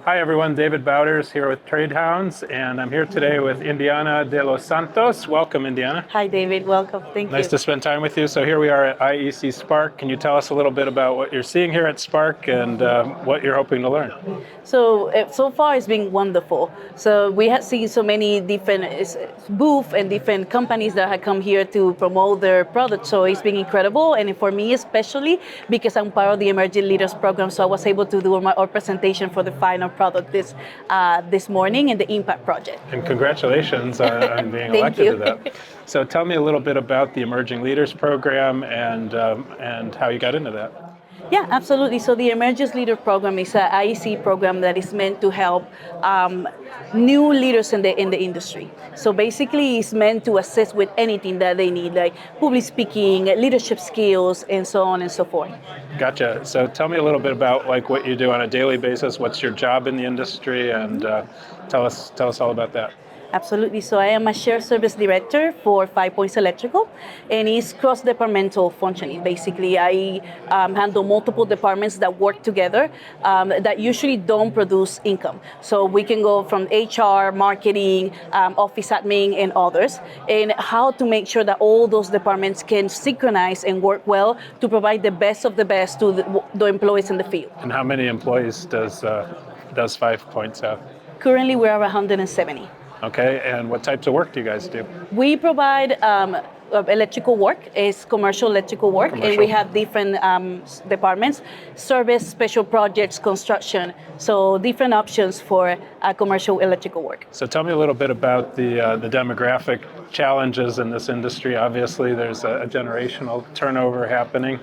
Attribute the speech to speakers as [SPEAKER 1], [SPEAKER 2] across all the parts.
[SPEAKER 1] Hi everyone, David Bowders here with Trade Hounds, and I'm here today with Indiana de Los Santos. Welcome, Indiana.
[SPEAKER 2] Hi David, welcome, thank you.
[SPEAKER 1] Nice to spend time with you. So here we are at IEC SPARK. Can you tell us a little bit about what you're seeing here at SPARK and what you're hoping to learn?
[SPEAKER 2] So far it's been wonderful. So we have seen so many different booths and different companies that have come here to promote their products. So it's been incredible, and for me especially because I'm part of the Emerging Leaders Program, so I was able to do our presentation for the final product this morning in the Impact Project.
[SPEAKER 1] And congratulations on being elected to that. So tell me a little bit about the Emerging Leaders Program and how you got into that.
[SPEAKER 2] Yeah, absolutely. So the Emerging Leader Program is an IEC program that is meant to help new leaders in the industry. So basically, it's meant to assist with anything that they need, like public speaking, leadership skills, and so on and so forth.
[SPEAKER 1] Gotcha. So tell me a little bit about like what you do on a daily basis. What's your job in the industry, and tell us all about that.
[SPEAKER 2] Absolutely. So I am a shared service director for 5 Points Electrical, and it's cross-departmental functioning. Basically, I handle multiple departments that work together that usually don't produce income. So we can go from HR, marketing, office admin, and others, and how to make sure that all those departments can synchronize and work well to provide the best of the best to the employees in the field.
[SPEAKER 1] And how many employees does 5 Points have?
[SPEAKER 2] Currently, we're 170.
[SPEAKER 1] Okay, and what types of work do you guys do?
[SPEAKER 2] We provide electrical work, is commercial electrical work, and we have different departments, service, special projects, construction, so different options for commercial electrical work. So
[SPEAKER 1] tell me a little bit about the demographic challenges in this industry. Obviously, there's a generational turnover happening.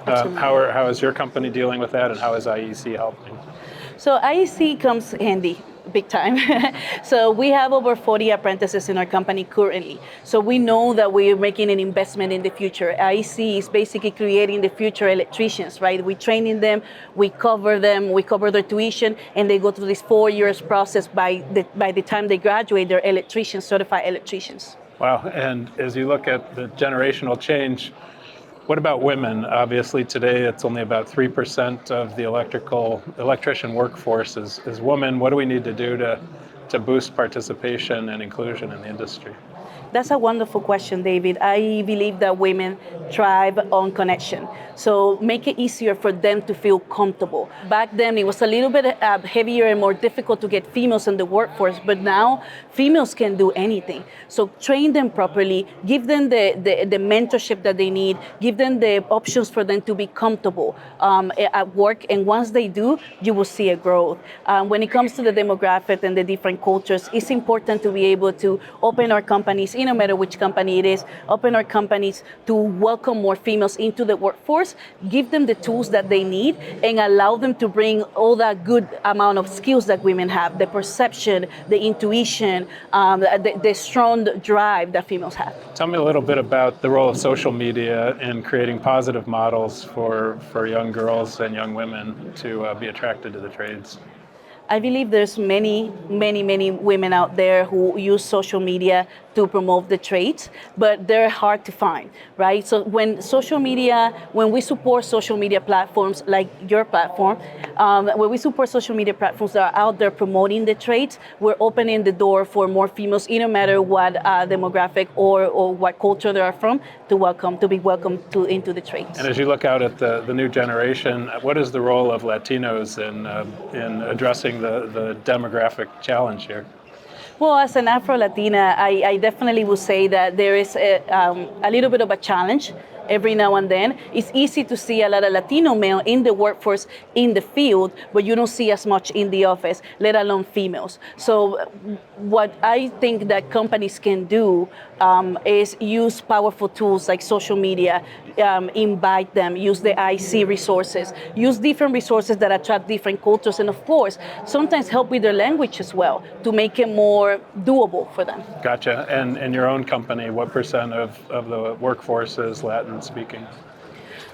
[SPEAKER 1] How is your company dealing with that, and how is IEC helping?
[SPEAKER 2] So IEC comes handy. Big time. So we have over 40 apprentices in our company currently. So we know that we're making an investment in the future. IEC is basically creating the future electricians, right? We training them, we cover their tuition, and they go through this 4 years process. By the time they graduate, they're electricians, certified electricians.
[SPEAKER 1] Wow, and as you look at the generational change, what about women? Obviously, today it's only about 3% of the electrician workforce is women. What do we need to do to boost participation and inclusion in the industry?
[SPEAKER 2] That's a wonderful question, David. I believe that women thrive on connection. So make it easier for them to feel comfortable. Back then, it was a little bit heavier and more difficult to get females in the workforce, but now females can do anything. So train them properly, give them the mentorship that they need, give them the options for them to be comfortable at work, and once they do, you will see a growth. When it comes to the demographic and the different cultures, it's important to be able to open our companies, no matter which company it is, open our companies to welcome more females into the workforce, give them the tools that they need, and allow them to bring all that good amount of skills that women have, the perception, the intuition, the strong drive that females have.
[SPEAKER 1] Tell me a little bit about the role of social media in creating positive models for young girls and young women to be attracted to the trades.
[SPEAKER 2] I believe there's many women out there who use social media to promote the trades, but they're hard to find, right? So when we support social media platforms like your platform, when we support social media platforms that are out there promoting the trades, we're opening the door for more females, no matter what demographic or what culture they are from, to be welcomed into the trades.
[SPEAKER 1] And as you look out at the new generation, what is the role of Latinos in addressing the demographic challenge here?
[SPEAKER 2] Well, as an Afro-Latina, I definitely would say that there is a little bit of a challenge every now and then. It's easy to see a lot of Latino male in the workforce, in the field, but you don't see as much in the office, let alone females. So what I think that companies can do is use powerful tools like social media, invite them, use the IC resources, use different resources that attract different cultures, and of course, sometimes help with their language as well to make it more doable for them.
[SPEAKER 1] Gotcha. And in your own company, what percent of the workforce is Latin speaking?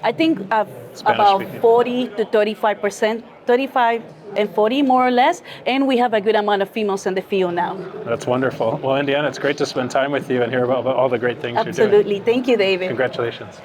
[SPEAKER 2] I think about 40 to 35%, 35 and 40 more or less, and we have a good amount of females in the field now.
[SPEAKER 1] That's wonderful. Well, Indiana, it's great to spend time with you and hear about all the great things you're doing.
[SPEAKER 2] Absolutely. Thank you, David.
[SPEAKER 1] Congratulations.